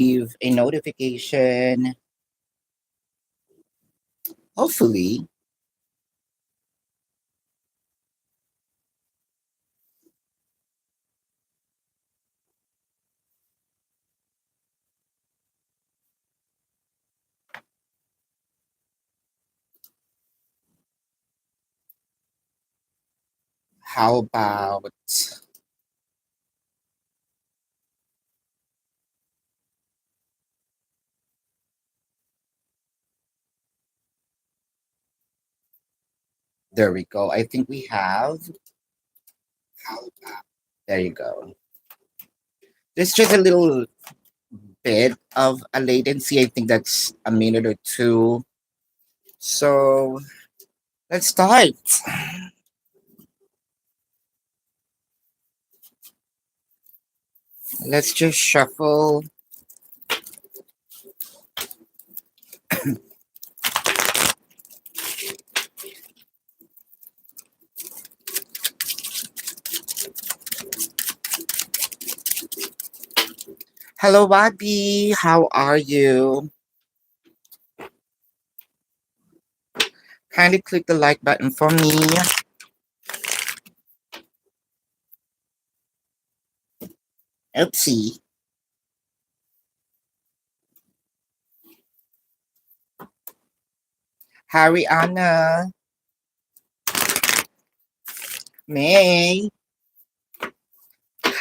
Leave a notification. Hopefully, how about there we go. I think we have. There you go. There's just a little bit of a latency. I think that's a minute or two. So let's start. Let's just shuffle. Hello, Wabi. How are you? Kindly click the like button for me. Oopsie. Hariana. May.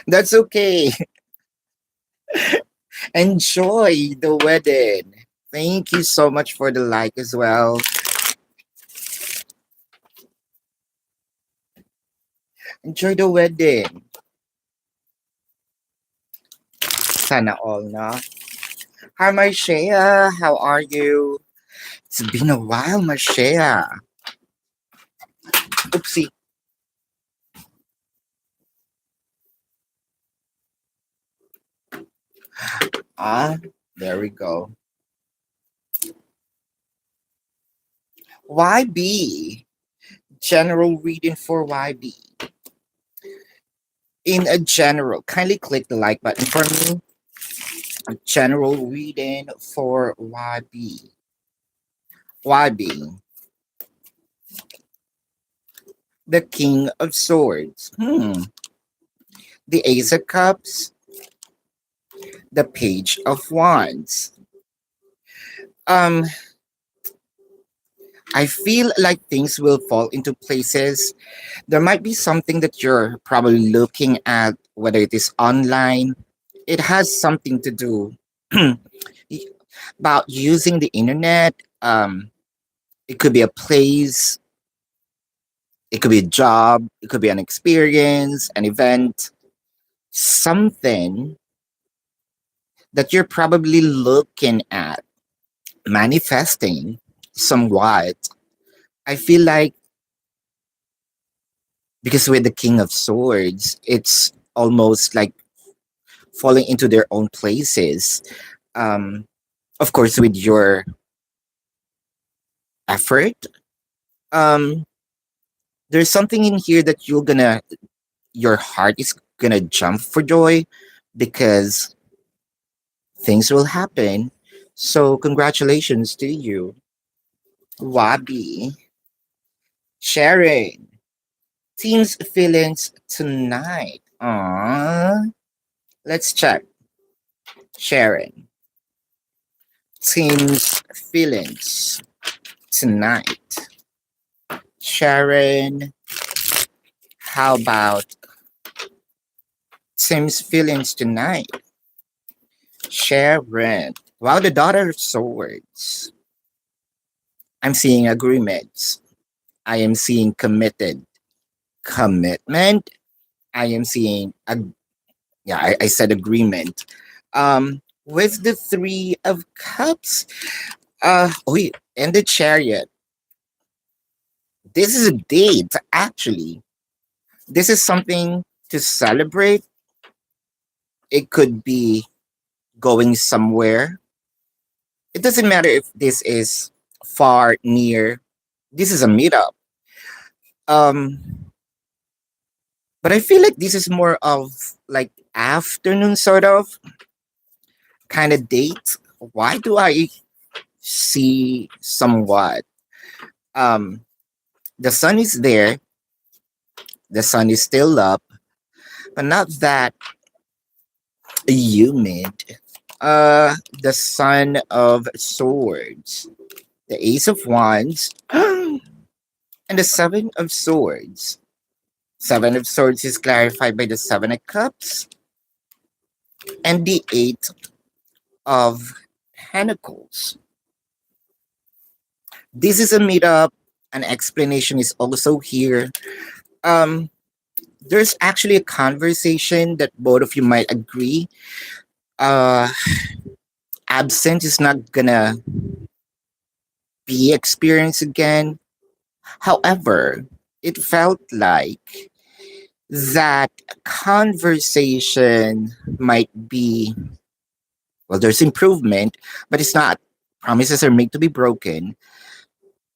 That's okay. Enjoy the wedding. Thank you so much for the like as well. Enjoy the wedding. Sana all, no? Hi, Marshea. How are you? It's been a while, Marshea. Oopsie. Ah, there we go. YB. General reading for YB. In a general, kindly click the like button for me. A general reading for YB. YB. The King of Swords. The Ace of Cups. The Page of Wands. Um, I feel like things will fall into places. There might be something that you're probably looking at, whether it is online. It has something to do about using the internet. It could be a place, it could be a job, it could be an experience, an event, something that you're probably looking at, manifesting somewhat. I feel like because with the King of Swords, it's almost like falling into their own places. Um, of course, with your effort, um, there's something in here that your heart is gonna jump for joy because things will happen. So, congratulations to you, Wabi. Sharon, team's feelings tonight. Aww. Let's check. Sharon, team's feelings tonight. Sharon, how about team's feelings tonight? Sharon. Wow, the daughter of swords. I'm seeing agreements. I am seeing committed. Commitment. I am seeing yeah, I said agreement. With the three of cups, and the chariot. This is a date, actually. This is something to celebrate. It could be going somewhere. It doesn't matter if this is far, near. This is a meetup. Um, but I feel like this is more of like afternoon sort of. kind of date. Why do I see somewhat? Um, the sun is there, the sun is still up, but not that humid. The Son of Swords, the Ace of Wands, and the Seven of Swords. Seven of Swords is clarified by the Seven of Cups and the Eight of Pentacles. This is a meetup. An explanation is also here. Um, there's actually a conversation that both of you might agree. Uh, absent is not gonna be experienced again. However, it felt like that conversation might be, well, there's improvement, but it's not. Promises are made to be broken.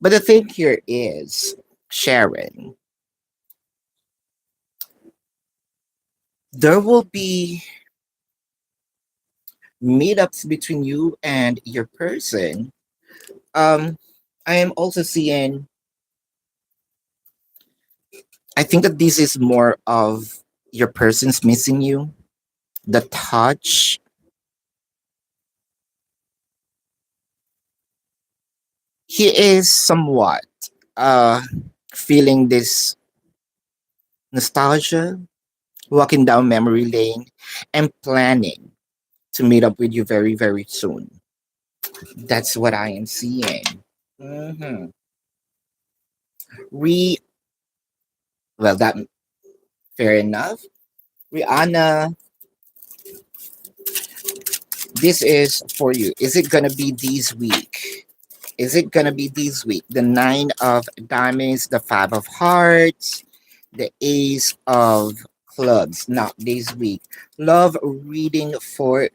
But the thing here is, Sharon, there will be meetups between you and your person. Um, I am also seeing, I think that this is more of your person's missing you. The touch, he is somewhat uh feeling this nostalgia, walking down memory lane, and planning to meet up with you very, very soon. That's what I am seeing. hmm Re, well, that fair enough. Rihanna, this is for you. Is it gonna be this week? Is it gonna be this week? The Nine of Diamonds, the Five of Hearts, the Ace of Clubs. Not this week. Love reading for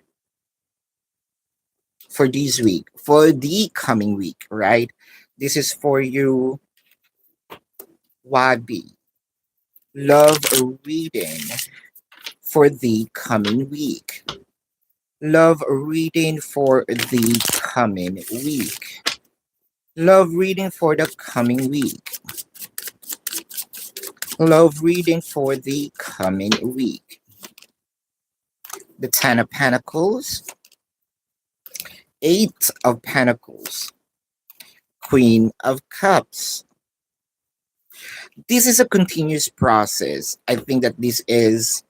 this week, for the coming week, right? This is for you, YB. Love reading for the coming week. Love reading for the coming week. Love reading for the coming week. Love reading for the coming week. The Ten of Pentacles, Eight of Pentacles, Queen of Cups. This is a continuous process. I think that this is,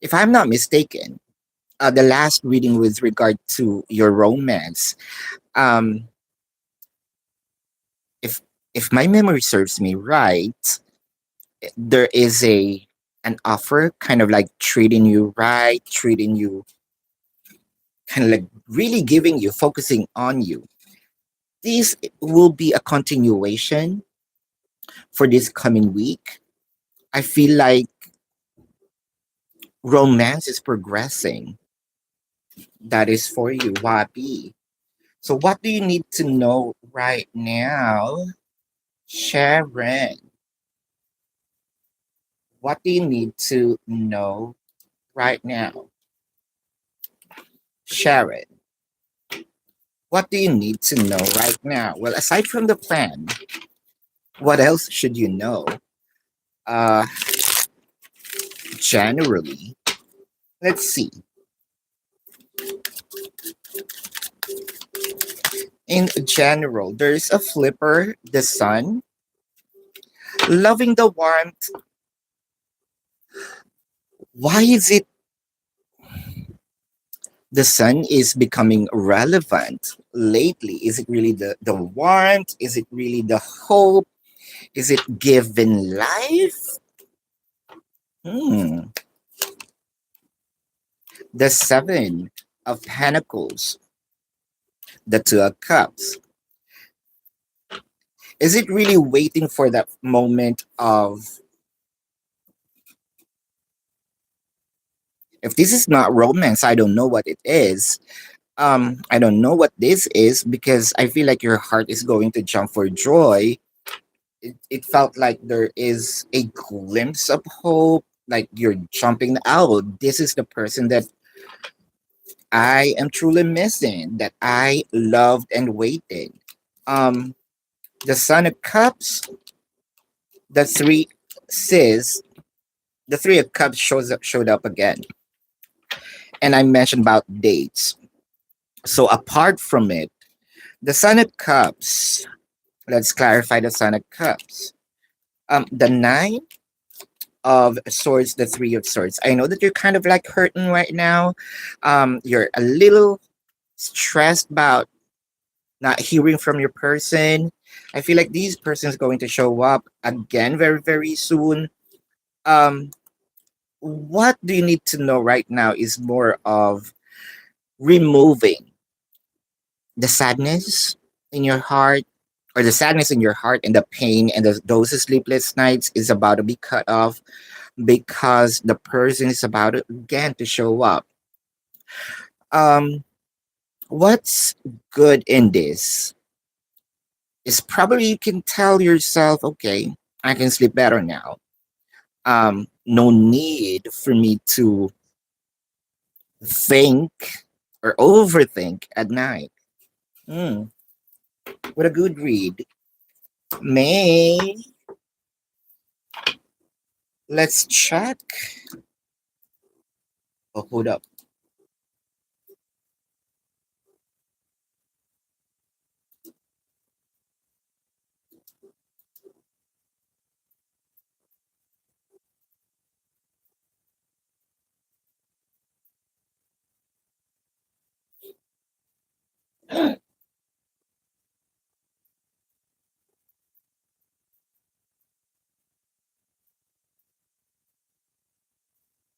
if I'm not mistaken, the last reading with regard to your romance. Um, if if my memory serves me right, there is an offer, kind of like treating you right, treating you kind of like really giving you, focusing on you. This will be a continuation for this coming week. I feel like romance is progressing. That is for you, Wabi. So, what do you need to know right now, Sharon? What do you need to know right now, Sharon? What do you need to know right now? Well, aside from the plan, what else should you know? Uh, generally, let's see. In general, there's a flipper, the sun, loving the warmth. Why is it the sun is becoming relevant lately? Is it really the warmth? Is it really the hope? Is it given life? Hmm. The Seven of Pentacles, the Two of Cups. Is it really waiting for that moment of, if this is not romance, I don't know what it is. I don't know what this is because I feel like your heart is going to jump for joy. It felt like there is a glimpse of hope, like you're jumping out. This is the person that I am truly missing that I loved and waited. Um, the Son of Cups, the three sis, the Three of Cups showed up again, and I mentioned about dates. So apart from it, the Son of Cups. Let's clarify the Son of Cups. The Nine of Swords, the Three of Swords. I know that you're kind of like hurting right now. You're a little stressed about not hearing from your person. I feel like this person is going to show up again very, very soon. Um, what do you need to know right now is more of removing the sadness in your heart, or the sadness in your heart, and the pain and those sleepless nights is about to be cut off because the person is about to, again, to show up. Um, what's good in this is probably you can tell yourself, okay, I can sleep better now. No need for me to think or overthink at night. Hmm, what a good read. May, let's check. Oh, hold up.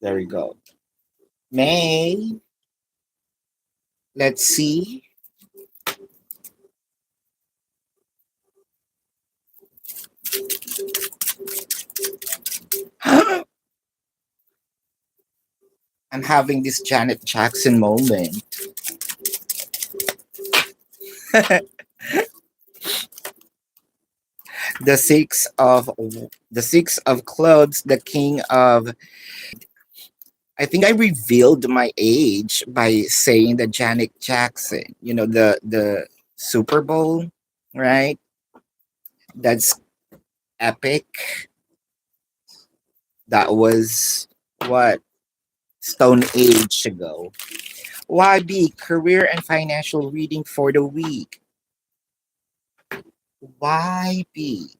There we go. May, let's see. I'm having this Janet Jackson moment. the Six of Clubs, the King of. I think I revealed my age by saying the Janet Jackson. You know, the Super Bowl, right? That's epic. That was what, Stone Age ago. YB, career and financial reading for the week. YB,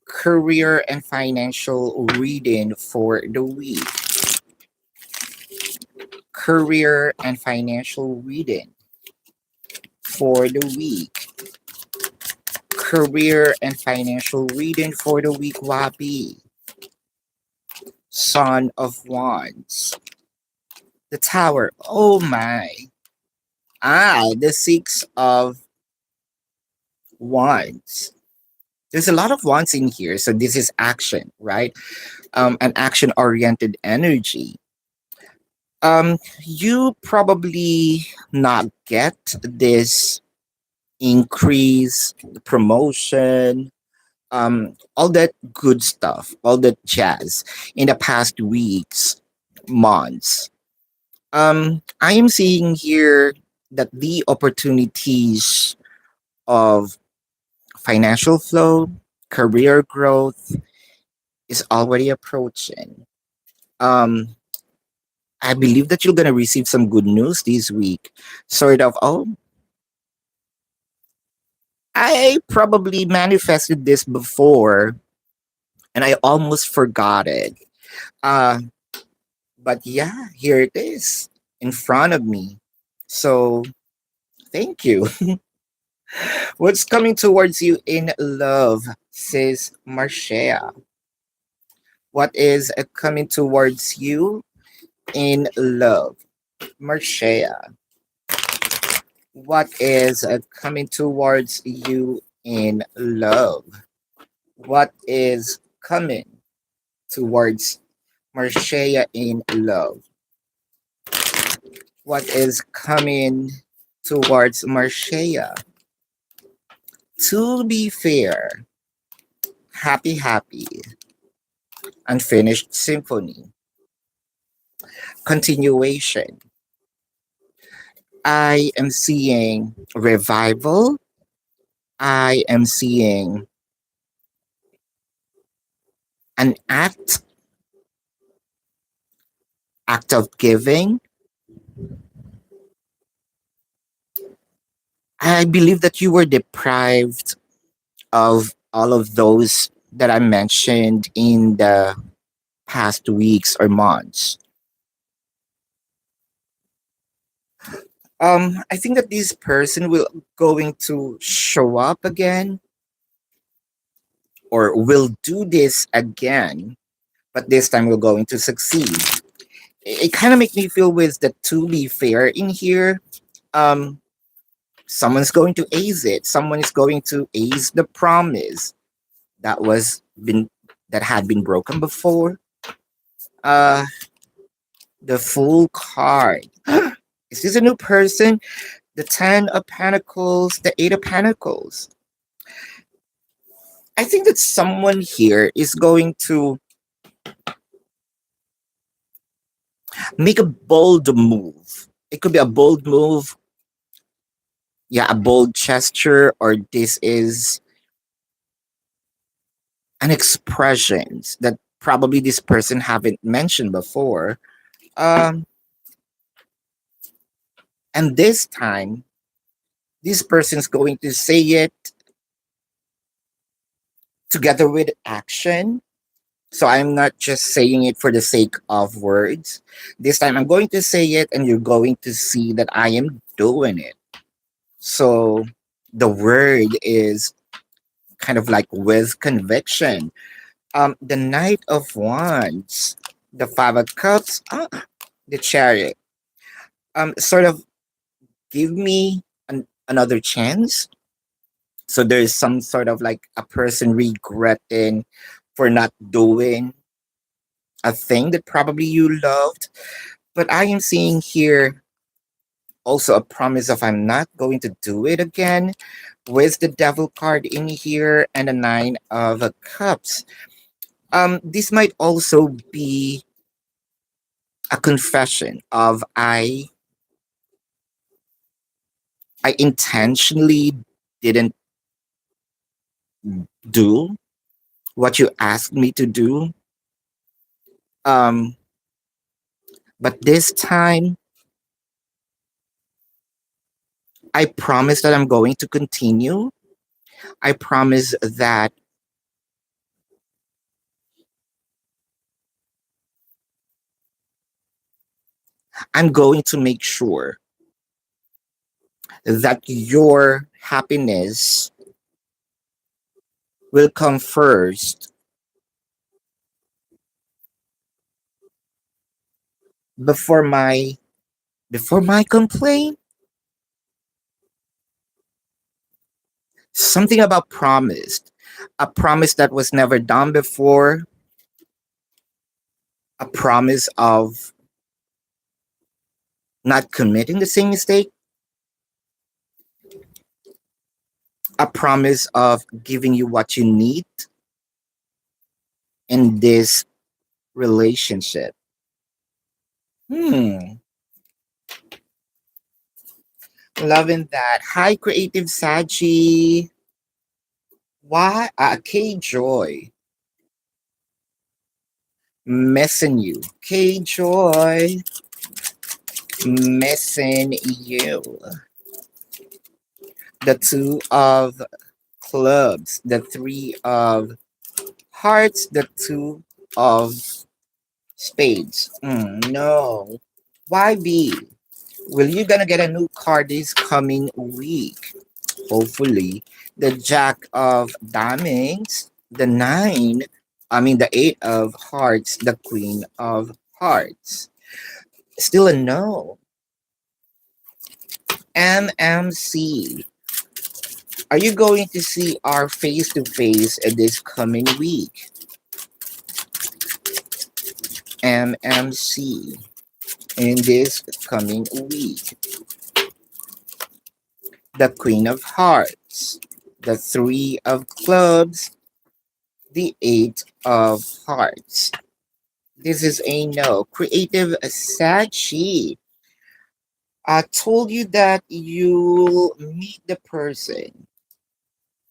career and financial reading for the week. Career and financial reading for the week. Career and financial reading for the week. YB, Son of Wands. The Tower. Oh my. The Six of Wands. There's a lot of wands in here, so this is action, right? An action oriented energy. You probably not get this increase, promotion, all that good stuff, all that jazz in the past weeks, months. I am seeing here that the opportunities of financial flow, career growth is already approaching. Um, I believe that you're gonna receive some good news this week. Sort of, oh, I probably manifested this before and I almost forgot it. Uh, but yeah, here it is in front of me. So thank you. What's coming towards you in love, says Marcia? What is coming towards you in love, Marcia? What is coming towards you in love? What is coming towards Marcia in love? What is coming towards Marcia? To be fair, happy, happy, unfinished symphony, continuation, I am seeing revival. I am seeing an act of giving. I believe that you were deprived of all of those that I mentioned in the past weeks or months. I think that this person will going to show up again or will do this again, but this time we're going to succeed. It kind of makes me feel with the to be fair in here. Um, someone's going to ace it. Someone is going to ace the promise that was been that had been broken before. Uh, the full card. Is this a new person? The Ten of Pentacles, the Eight of Pentacles. I think that someone here is going to make a bold move. It could be a bold move, yeah, a bold gesture, or this is an expression that probably this person haven't mentioned before. Um, and this time, this person's going to say it together with action. So I'm not just saying it for the sake of words. This time I'm going to say it and you're going to see that I am doing it. So the word is kind of like with conviction. The Knight of Wands, the Five of Cups, the Chariot. Sort of give me another chance. So there's some sort of like a person regretting for not doing a thing that probably you loved. But I am seeing here also a promise of I'm not going to do it again with the devil card in here and the nine of cups. This might also be a confession of I intentionally didn't do what you asked me to do. Um, but this time I promise that I'm going to continue. I promise that I'm going to make sure that your happiness will come first before my complaint. Something about promised, a promise that was never done before, a promise of not committing the same mistake, a promise of giving you what you need in this relationship. Hmm, loving that. Hi, creative Sachi. Why? K Joy. Missing you. K Joy. Missing you. The two of clubs, the three of hearts, the two of spades. No. Why be? Will you gonna get a new card this coming week? Hopefully. The Jack of Diamonds, the nine, I mean the eight of hearts, the Queen of Hearts. Still a no. MMC. Are you going to see our face to face this coming week? MMC in this coming week. The Queen of Hearts, the Three of Clubs, the Eight of Hearts. This is a no. Creative Sachi. I told you that you'll meet the person.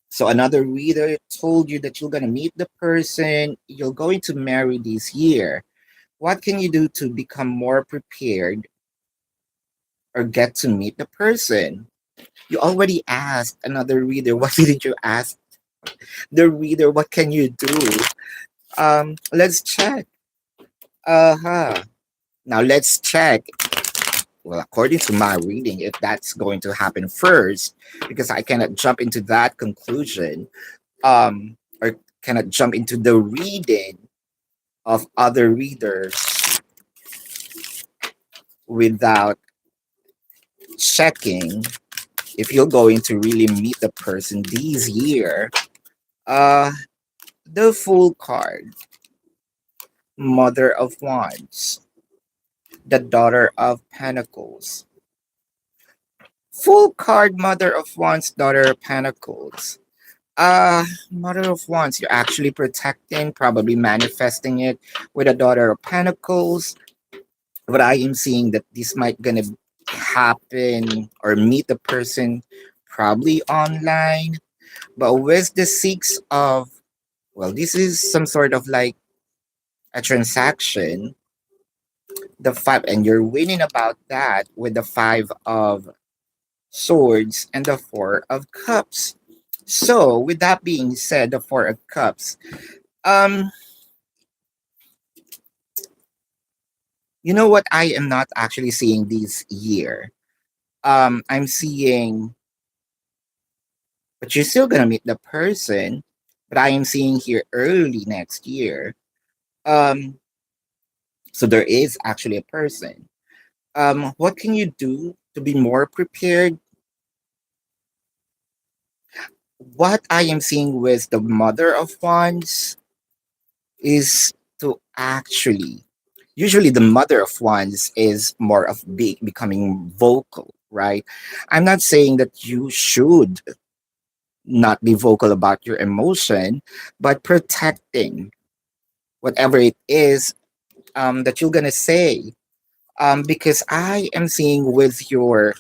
So another reader told you that you're gonna meet the person you're going to marry this year. What can you do to become more prepared or get to meet the person? You already asked another reader. Why didn't you ask the reader what can you do? Let's check. Uh-huh. Now let's check. Well, according to my reading, if that's going to happen first, because I cannot jump into that conclusion, or cannot jump into the reading of other readers without checking if you're going to really meet the person this year. Uh, the Fool card, Mother of Wands, the Daughter of Pentacles. Full card, Mother of Wands, Daughter of Pentacles. Mother of Wands, you're actually protecting, probably manifesting it with a Daughter of Pentacles. But I am seeing that this might gonna happen or meet the person probably online. But with the Six of, well, this is some sort of like a transaction. The five, and you're winning about that with the Five of Swords and the Four of Cups. So, with that being said, the Four of Cups, um, you know what? I am not actually seeing this year. I'm seeing, but you're still gonna meet the person, but I am seeing here early next year. Um, so there is actually a person. What can you do to be more prepared? What I am seeing with the Mother of Wands is to actually, usually the Mother of Wands is more of becoming vocal, right? I'm not saying that you should not be vocal about your emotion, but protecting whatever it is that you're gonna say. Because I am seeing with your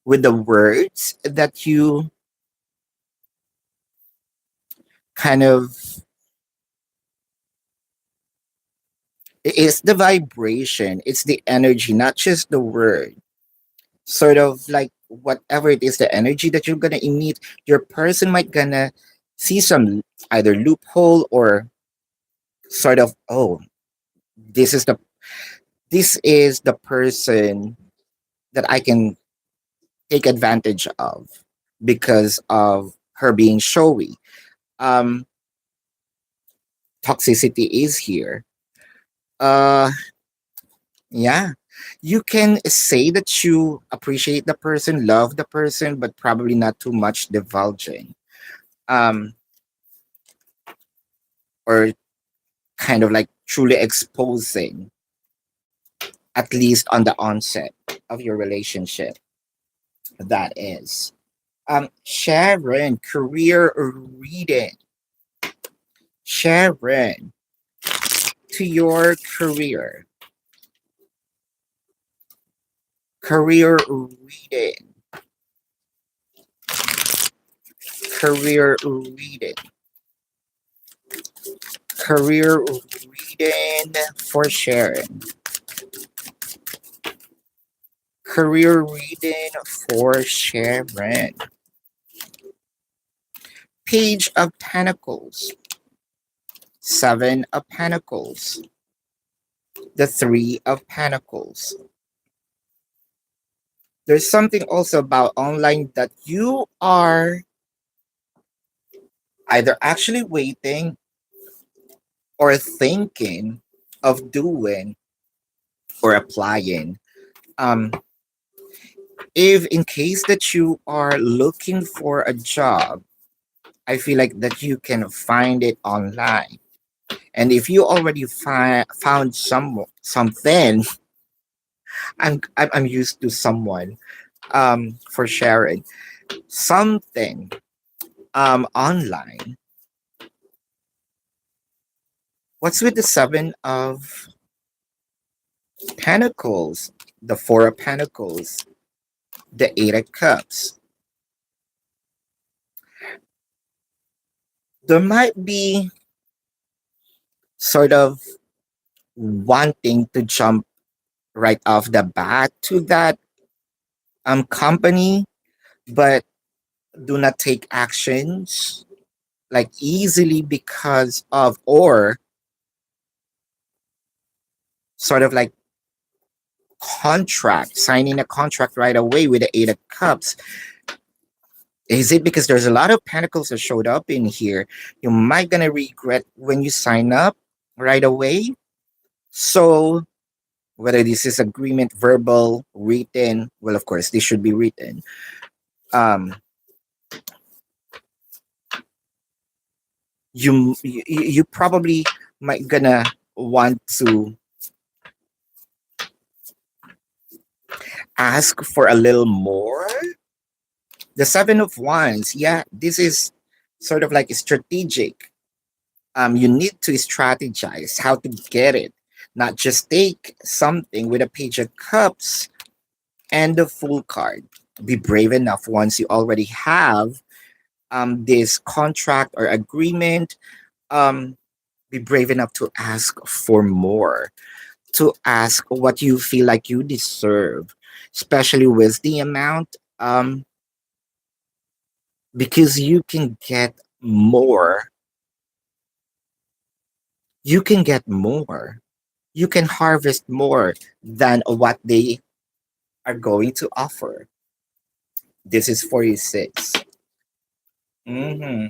with the words that you kind of, it's the vibration, it's the energy, not just the word. Sort of like whatever it is, the energy that you're gonna emit, your person might gonna see some either loophole or sort of, oh, this is the this is the person that I can take advantage of because of her being showy. Um, Toxicity is here. Uh, yeah. You can say that you appreciate the person, love the person, but probably not too much divulging. Um, or kind of like truly exposing, at least on the onset of your relationship. That is. Sharon, career reading. Sharon, to your career. Career reading. Career reading. Career reading for Sharon. Career reading for Sharon. Page of Pentacles. Seven of Pentacles. The Three of Pentacles. There's something also about online that you are either actually waiting or thinking of doing or applying. Um, if in case that you are looking for a job, I feel like that you can find it online. And if you already found something, I'm used to someone for sharing something online. What's with the Seven of Pentacles? the Four of Pentacles, the Eight of Cups. There might be sort of wanting to jump right off the bat to that company, but do not take actions like easily because of, or sort of like contract, signing a contract right away with the Eight of Cups. Is it because there's a lot of pentacles that showed up in here? You might gonna regret when you sign up right away. So whether this is agreement, verbal, written, well, of course, this should be written. Um, you probably might gonna want to ask for a little more. The Seven of Wands, yeah, this is sort of like strategic. You need to strategize how to get it, not just take something with a Page of Cups and the Fool card. Be brave enough once you already have this contract or agreement. Um, be brave enough to ask for more, to ask what you feel like you deserve, especially with the amount, because you can get more. You can get more. You can harvest more than what they are going to offer. This is 46. Hmm.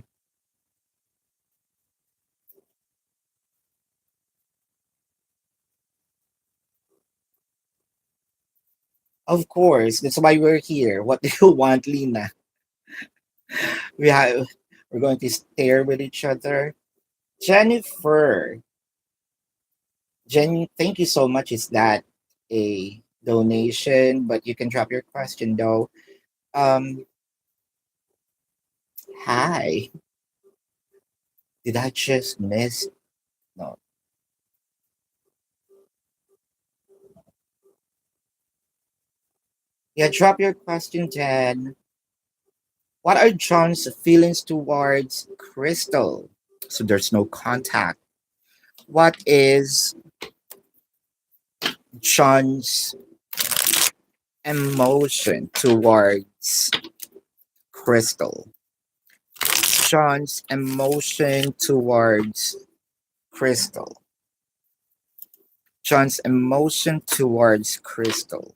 Of course, that's why we're here. What do you want, Lina? We have we're going to stare with each other. Jennifer, thank you so much. Is that a donation? But you can drop your question though. Um, Hi. Did I just miss? No. Yeah, drop your question, Jen. What are John's feelings towards Crystal? So there's no contact. What is John's emotion towards Crystal? John's emotion towards Crystal. John's emotion towards Crystal.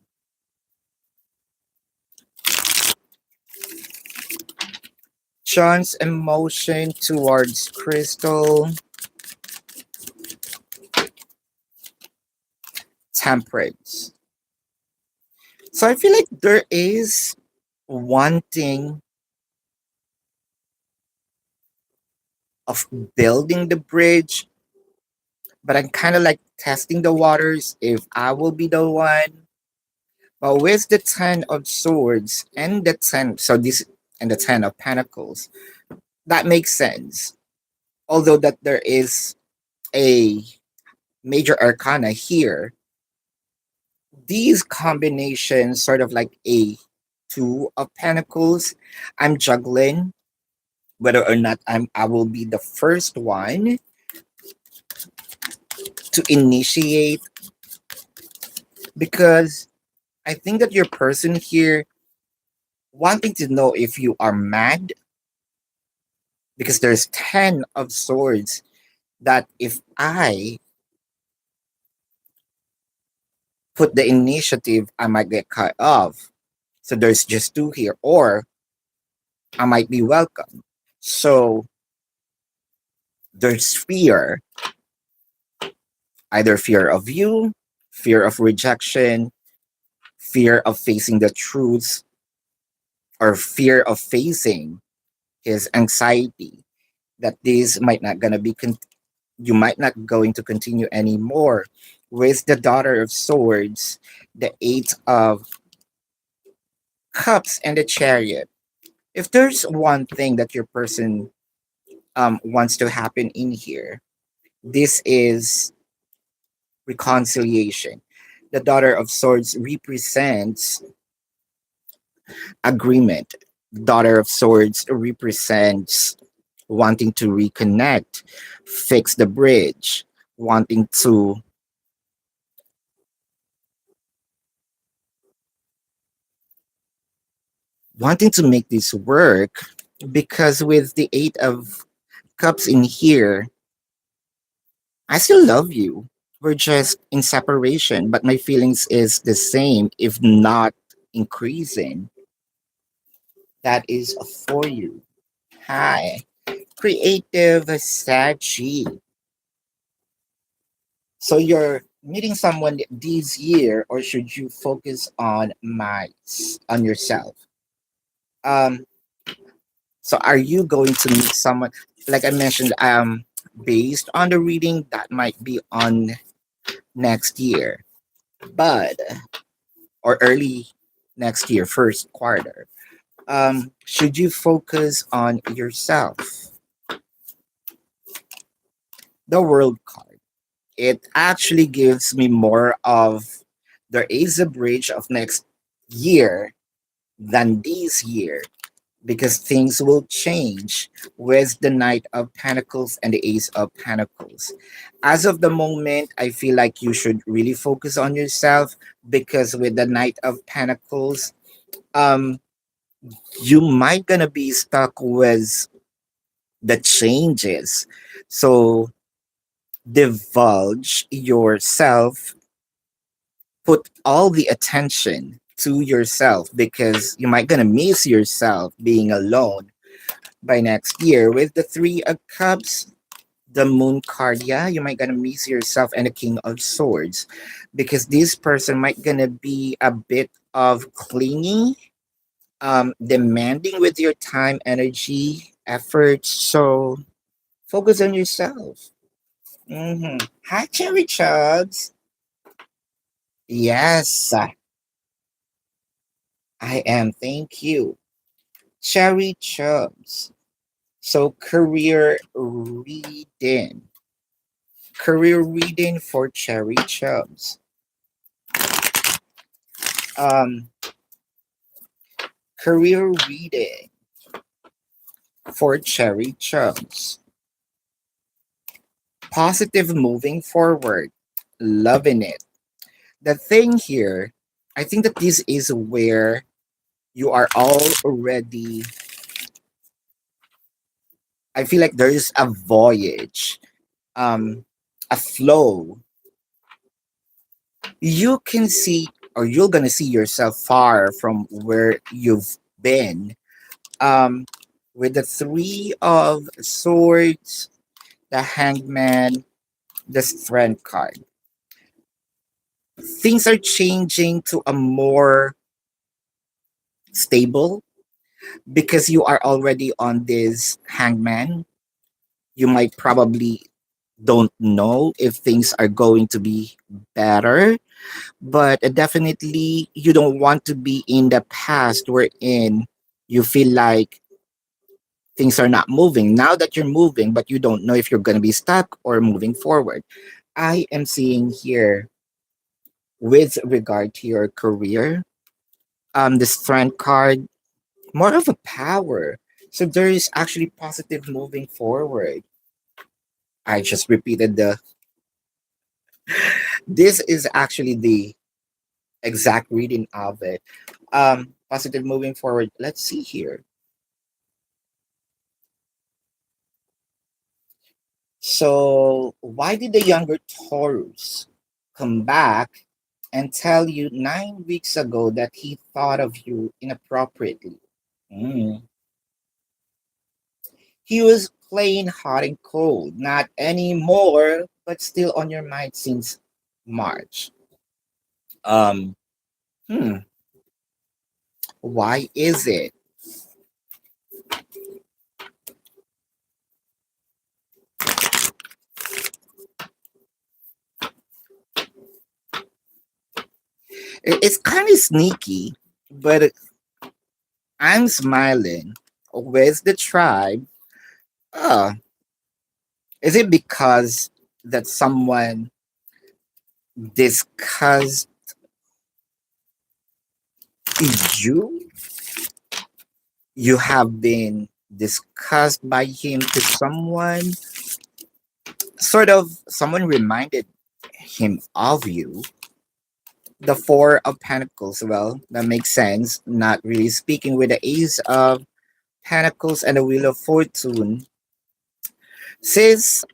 John's emotion towards Crystal. Temperance. So I feel like there is wanting of building the bridge, but I'm kind of like testing the waters if I will be the one. But with the Ten of Swords and the Ten, so this and the Ten of Pentacles, that makes sense. Although that there is a major arcana here, these combinations, sort of like a Two of Pentacles, I'm juggling whether or not I will be the first one to initiate, because I think that your person here wanting to know if you are mad, because there's 10 of swords, that if I put the initiative I might get cut off. So there's just two here, or I might be welcome. So there's fear, either fear of you, fear of rejection, fear of facing the truth, or fear of facing his anxiety that this might not gonna be you might not going to continue anymore. With the Daughter of Swords, the Eight of Cups, and the Chariot. If there's one thing that your person wants to happen in here, this is reconciliation. The Daughter of Swords represents agreement. Daughter of Swords represents wanting to reconnect, fix the bridge, wanting to make this work, because with the 8 of cups in here, I still love you. We're just in separation, but my feelings is the same, if not increasing. That is for you. Hi. Creative Sachi. So you're meeting someone this year, or should you focus on on yourself? Um, so are you going to meet someone, like I mentioned, based on the reading that might be on next year, but or early next year, first quarter. Should you focus on yourself? The world card. It actually gives me more of there is a bridge of next year than this year, because things will change with the Knight of Pentacles and the Ace of Pentacles. As of the moment, I feel like you should really focus on yourself, because with the Knight of Pentacles, um, you might gonna be stuck with the changes. So divulge yourself, put all the attention to yourself, because you might gonna miss yourself being alone by next year. With the 3 of cups, the moon card, yeah, you might gonna miss yourself, and the king of swords, because this person might gonna be a bit of clingy, demanding with your time, energy, effort. So focus on yourself. Hi, Cherry Chubbs. Yes, I am. Thank you. Cherry Chubbs. So career reading for Cherry Chubbs. Um, career reading for Cherry Chubbs. Positive moving forward. Loving it. The thing here, I think that this is where you are already. I feel like there is a voyage, um, a flow. You can see, or you're gonna see yourself far from where you've been. Um, with the 3 of swords, the hangman, the strength card, things are changing to a more stable, because you are already on this hangman. You might probably don't know if things are going to be better, but definitely you don't want to be in the past wherein you feel like things are not moving. Now that you're moving, but you don't know if you're going to be stuck or moving forward. I am seeing here, with regard to your career, the strength card, more of a power. So there is actually positive moving forward. I just repeated this is actually the exact reading of it. Positive moving forward. Let's see here. So why did the younger Taurus come back and tell you 9 weeks ago that he thought of you inappropriately? Mm. He was playing hot and cold, not anymore, but still on your mind since March. Um, hmm, why is it? It's kind of sneaky, but I'm smiling. Where's the tribe? Uh, is it because that someone discussed You you have been discussed by him to someone, sort of someone reminded him of you. The Four of Pentacles, well, that makes sense. Not really speaking with the Ace of Pentacles and the Wheel of Fortune. Says,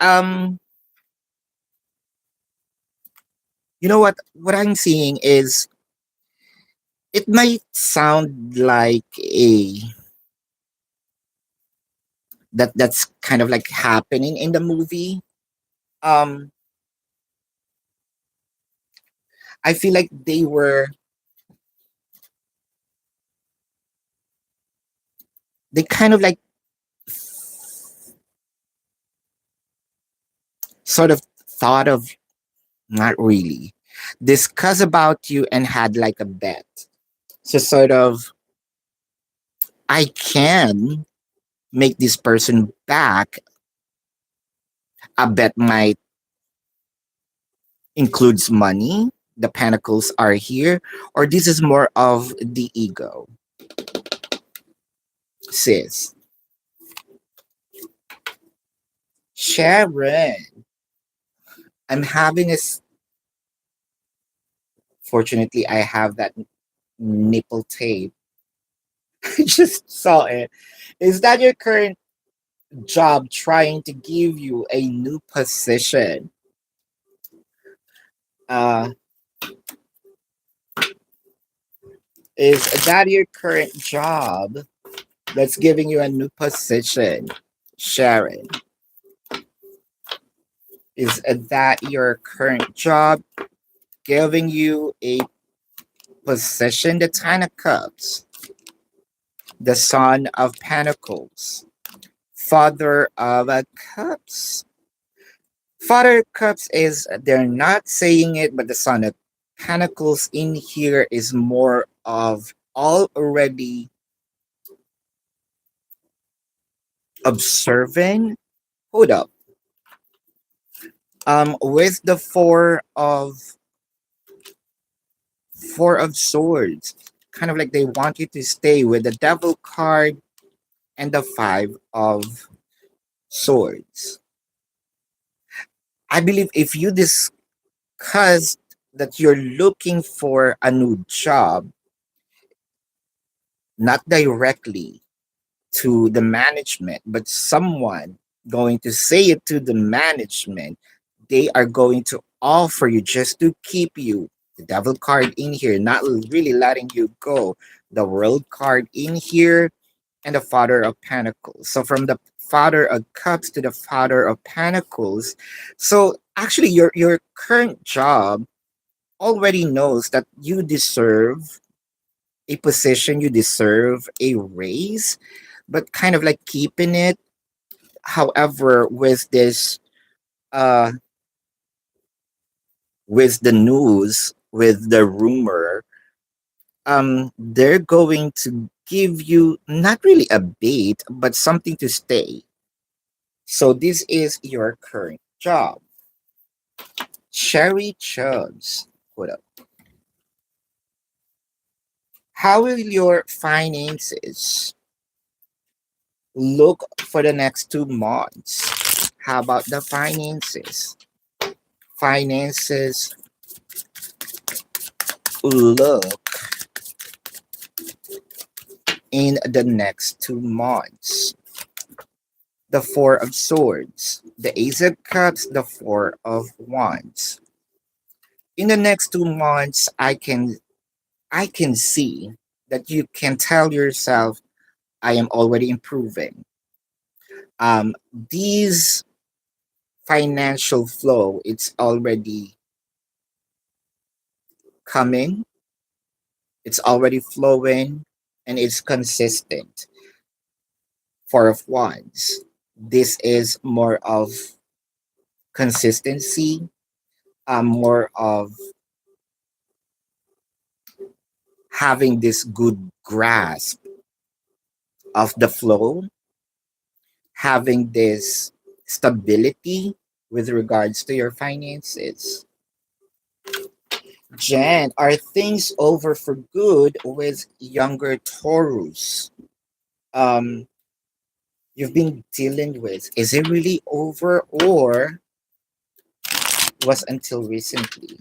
you know what? What I'm seeing is it might sound like a that's kind of like happening in the movie. Um, I feel like they kind of like sort of thought of, not really, discuss about you and had like a bet. So sort of, I can make this person back. A bet might includes money. The pentacles are here, or this is more of the ego, sis. Sharon, I'm having fortunately, I have that nipple tape. I just saw it. Is that your current job trying to give you a new position? Uh, is that your current job that's giving you a new position, Sharon? Is that your current job giving you a position? The Ten of Cups, the Son of Pentacles, Father of Cups. Father of Cups is, they're not saying it, but the Son of Pentacles in here is more of already observing. Hold up. With the Four of Swords, kind of like they want you to stay with the Devil card and the Five of Swords. I believe if you discuss that you're looking for a new job, not directly to the management, but someone going to say it to the management, they are going to offer you just to keep you. The Devil card in here, not really letting you go. The World card in here, and the Father of Pentacles. So from the Father of Cups to the Father of Pentacles. So actually your current job already knows that you deserve a position, you deserve a raise, but kind of like keeping it. However, uh with the news, with the rumor, they're going to give you not really a bait, but something to stay. So this is your current job. Cherry Chubbs. Hold up. How will your finances look for the next 2 months? How about the finances? Finances look in the next 2 months. The Four of Swords, the Ace of Cups, the Four of Wands. In the next 2 months, I can see that you can tell yourself, I am already improving. These financial flow, it's already coming, it's already flowing, and it's consistent. Four of Wands. This is more of consistency, more of having this good grasp of the flow, having this stability with regards to your finances. Jen, are things over for good with younger Taurus? Um, you've been dealing with? Is it really over or was until recently?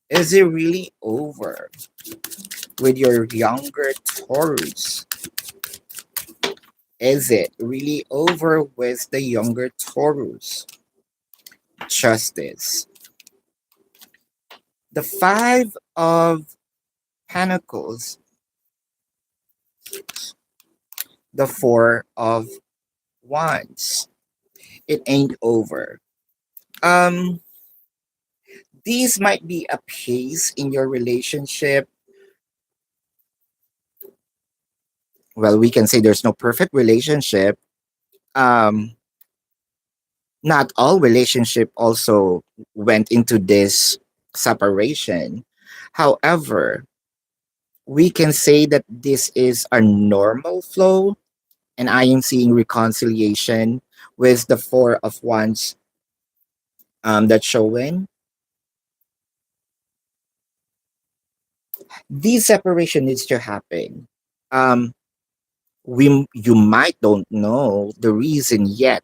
Is it really over with your younger Taurus? Is it really over with the younger Taurus? Justice. The Five of Pentacles, the Four of Wands. It ain't over. Um, these might be a pace in your relationship. Well, we can say there's no perfect relationship. Um, not all relationship also went into this separation. However, we can say that this is a normal flow, and I am seeing reconciliation with the Four of Wands that's showing. This separation needs to happen. Um, we you might don't know the reason yet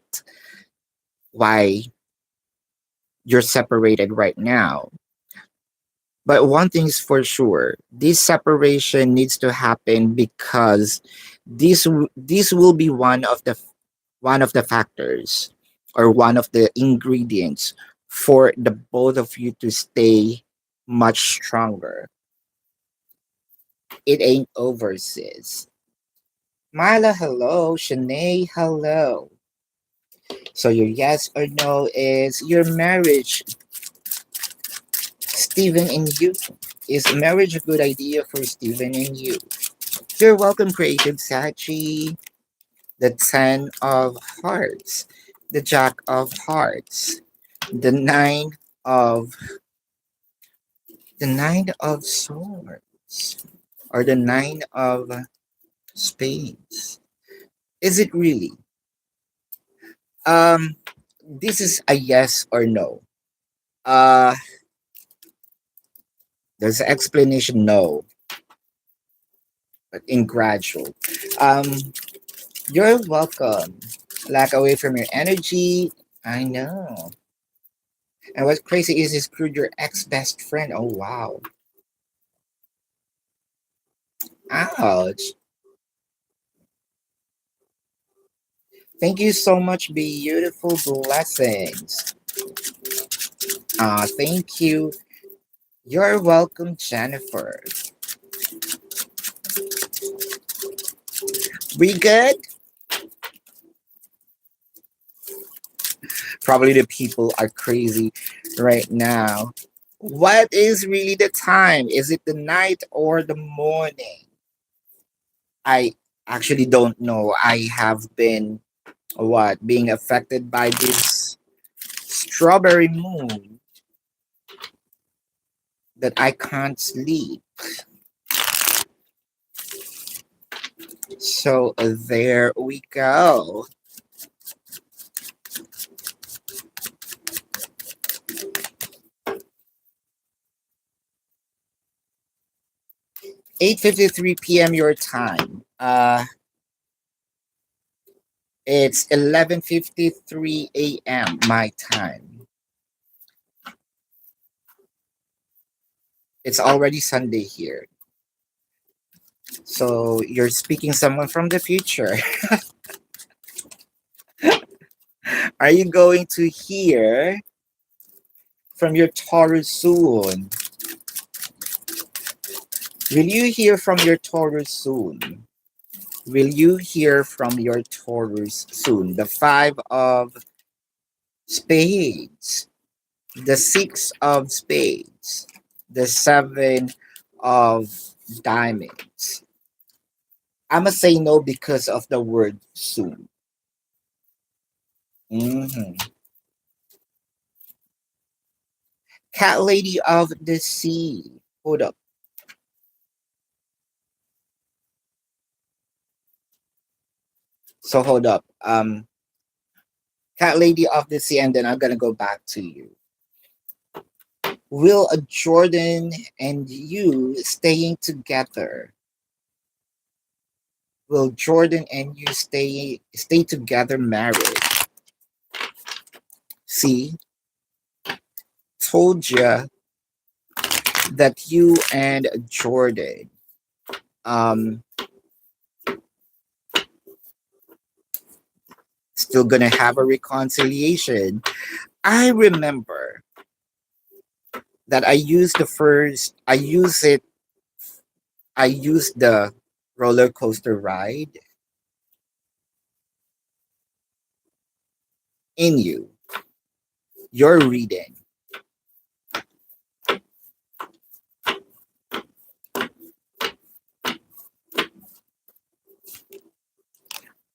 why you're separated right now. But one thing's for sure, this separation needs to happen because this will be one of the factors or one of the ingredients for the both of you to stay much stronger. It ain't over, sis. Myla, hello. Shanae, hello. So your yes or no is your marriage, Stephen and you. Is marriage a good idea for Stephen and you? You're welcome, Creative Sachi. The Ten of Hearts, the Jack of Hearts, the of Nine of Swords, or the Nine of Spades. Is it really? Um, this is a yes or no. Uh, there's an explanation no, but in gradual. Um, you're welcome. Lack away from your energy. I know. And what's crazy is you screwed your ex best friend. Oh wow. Ouch. Thank you so much, beautiful blessings. Thank you. You're welcome, Jennifer. We good? Probably the people are crazy right now. What is really the time? Is it the night or the morning? I actually don't know. I have been being affected by this strawberry moon that I can't sleep. So there we go. 8:53 p.m. your time. It's 11:53 a.m. my time. It's already Sunday here. So you're speaking someone from the future. Are you going to hear from your Taurus soon? Will you hear from your Taurus soon? Will you hear from your Taurus soon? The Five of Spades, the Six of Spades, the Seven of Diamonds. I'm gonna say no because of the word soon. Mhm. Cat Lady of the Sea. Hold up. So hold up. Cat Lady of the Sea, and then I'm gonna go back to you. Will a Jordan and you staying together? Will Jordan and you stay together married? See, told you that you and Jordan um still gonna have a reconciliation. I remember that I used the roller coaster ride in you. You're reading.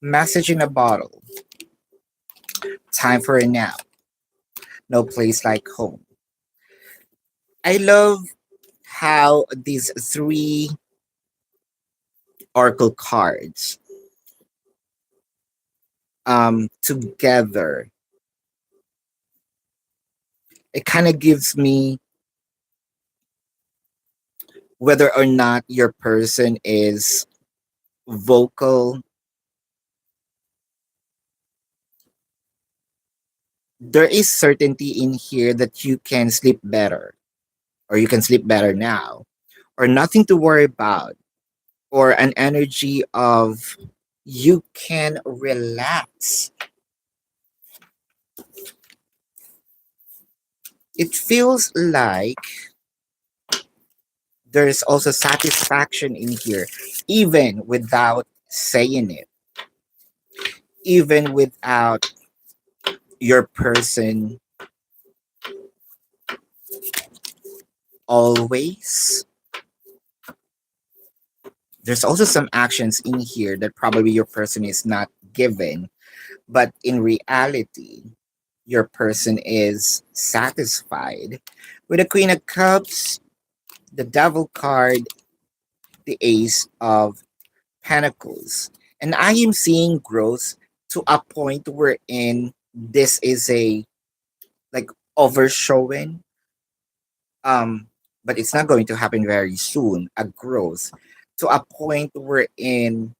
Message in a bottle. Time for a nap. No place like home. I love how these three oracle cards together, it kind of gives me whether or not your person is vocal. There is certainty in here that you can sleep better, or you can sleep better now, or nothing to worry about, or an energy of you can relax. It feels like there's also satisfaction in here, even without saying it, even without your person always. There's also some actions in here that probably your person is not given, but in reality, your person is satisfied. With the Queen of Cups, the Devil card, the Ace of Pentacles. And I am seeing growth to a point wherein this is a like overshowing. Um, but it's not going to happen very soon, a growth to a point wherein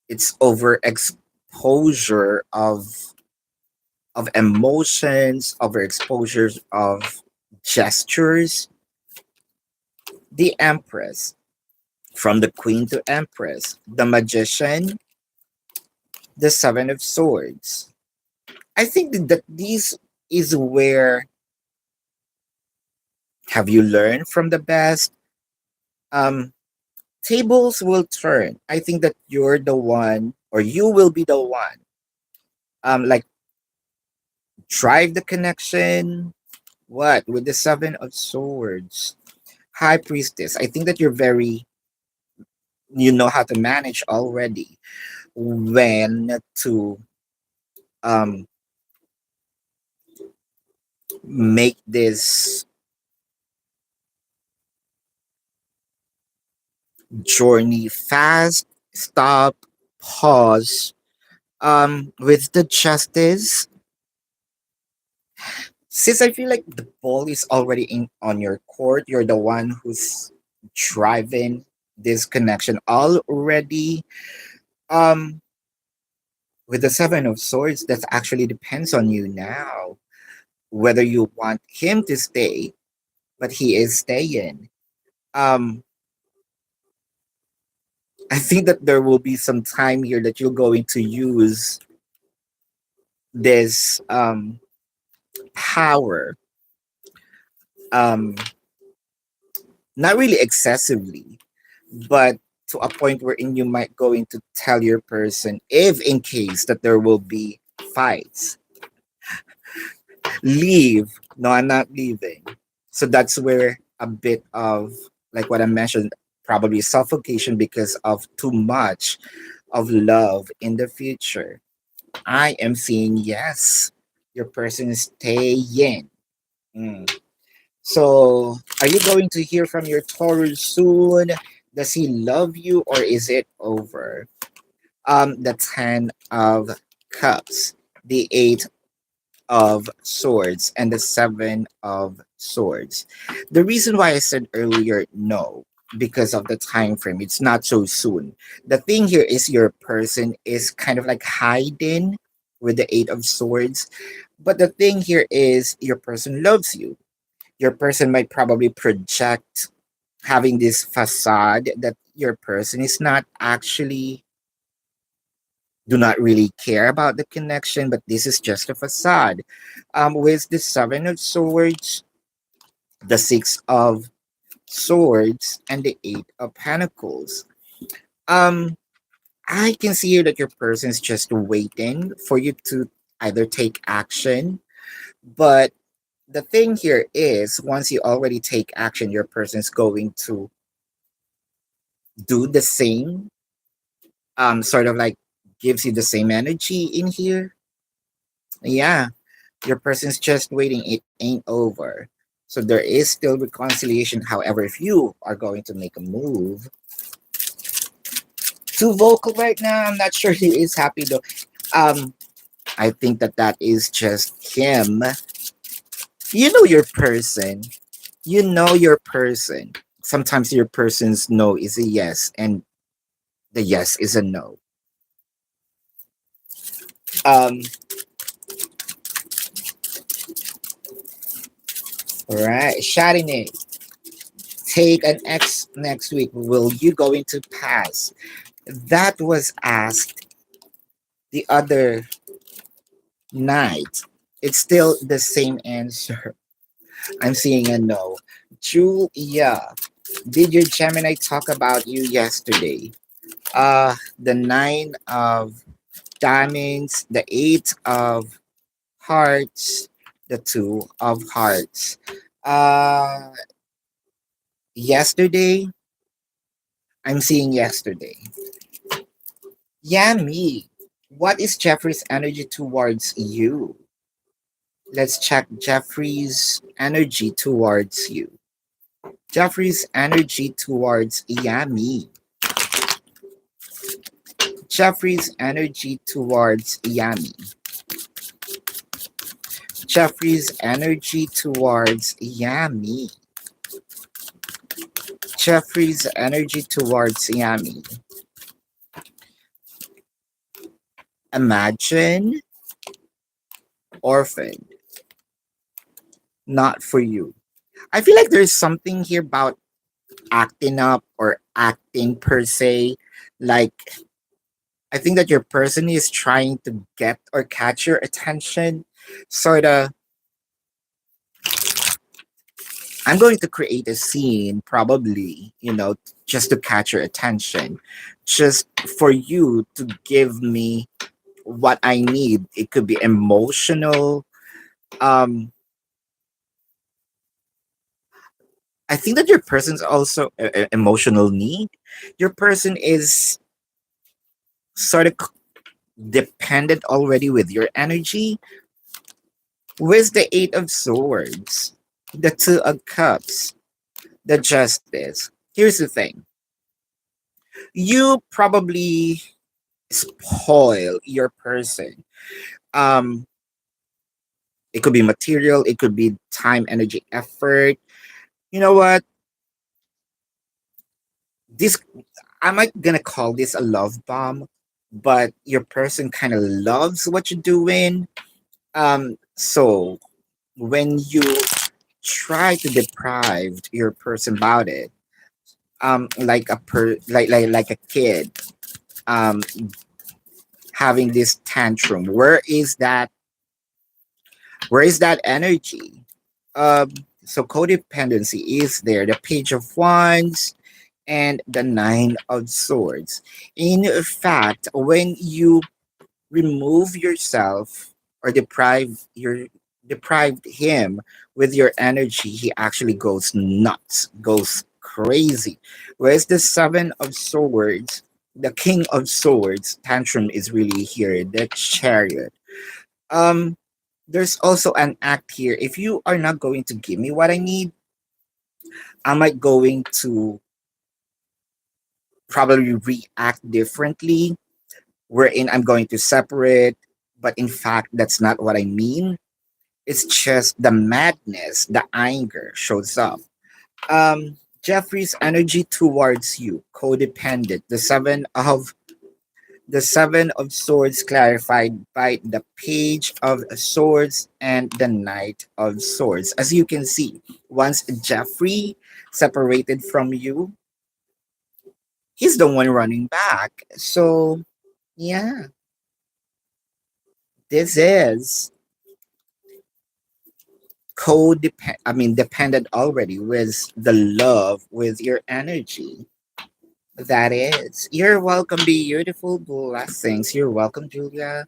it's overexposure of emotions, overexposures of gestures. The Empress, from the Queen to Empress, the Magician, the Seven of Swords. I think that this is where have you learned from the best? Um, Tables will turn. I think that you're the one, or you will be the one. Like drive the connection. What with the Seven of Swords, High Priestess? I think that you know how to manage already when to um make this journey fast, stop, pause. With the Justice, since I feel like the ball is already in on your court, you're the one who's driving this connection already. Um, with the Seven of Swords, that actually depends on you now whether you want him to stay, but he is staying. Um, I think that there will be some time here that you're going to use this power, um, not really excessively, but to a point wherein you might going to tell your person if in case that there will be fights, leave. No, I'm not leaving. So that's where a bit of like what I mentioned, probably suffocation because of too much of love in the future. I am seeing yes, your person is staying. Mm. So, are you going to hear from your Taurus soon? Does he love you or is it over? The Ten of Cups, the Eight of Swords, and the Seven of Swords. The reason why I said earlier no, because of the time frame, it's not so soon. The thing here is your person is kind of like hiding with the Eight of Swords. But the thing here is your person loves you. Your person might probably project having this facade that your person is not actually do not really care about the connection, but this is just a facade. With the Seven of Swords, the Six of Swords, and the Eight of Pentacles. Um, I can see here that your person is just waiting for you to either take action, but the thing here is once you already take action, your person is going to do the same, sort of like gives you the same energy in here. Yeah, your person's just waiting, it ain't over. So there is still reconciliation. However, if you are going to make a move, too vocal right now, I'm not sure he is happy though. Um, I think that that is just him. You know your person. You know your person. Sometimes your person's no is a yes, and the yes is a no. Um, right, shouting it. Take an X next week. Will you going to pass? That was asked the other night. It's still the same answer. I'm seeing a no. Julia, did your Gemini talk about you yesterday? The nine of diamonds, the eight of hearts, the two of hearts. Uh, yesterday, I'm seeing yesterday. Yeah, me. What is Jeffrey's energy towards you? Let's check Jeffrey's energy towards you. Jeffrey's energy towards Yami. Jeffrey's energy towards Yami. Jeffrey's energy towards Yami. Jeffrey's energy towards Yami. Imagine orphan, not for you. I feel like there's something here about acting up or acting per se. Like, I think that your person is trying to get or catch your attention. Sort of, I'm going to create a scene, probably, just to catch your attention, just for you to give me what I need. It could be emotional. Um, I think that your person's also emotional need. Your person is sort of dependent already with your energy. With the Eight of Swords, the Two of Cups, the Justice. Here's the thing. You probably spoil your person. Um, it could be material, it could be time, energy, effort. You know what? This I'm not gonna call this a love bomb, but your person kind of loves what you're doing. So when you try to deprive your person about it, like like a kid, um, having this tantrum, where is that energy? Um, so codependency is there. The Page of Wands and the Nine of Swords. In fact, when you remove yourself or deprived him with your energy, he actually goes nuts, goes crazy. Whereas the Seven of Swords, the King of Swords, tantrum is really here, the Chariot. Um, there's also an act here. If you are not going to give me what I need, am I going to probably react differently? Wherein I'm going to separate, but in fact, that's not what I mean. It's just the madness, the anger shows up. Jeffrey's energy towards you, codependent. The seven of swords clarified by the page of swords and the knight of swords. As you can see, once Jeffrey separated from you, he's the one running back. So yeah, this is dependent already with the love, with your energy. That is. You're welcome, beautiful blessings. You're welcome, Julia.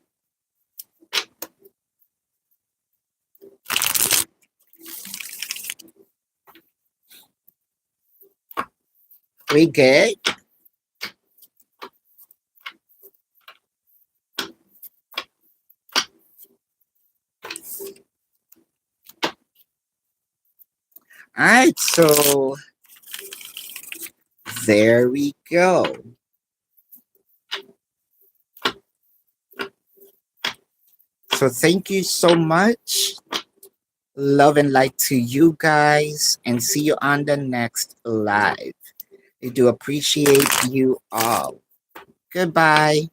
We good? Alright, so there we go. So thank you so much. Love and light to you guys, and see you on the next live. I do appreciate you all. Goodbye.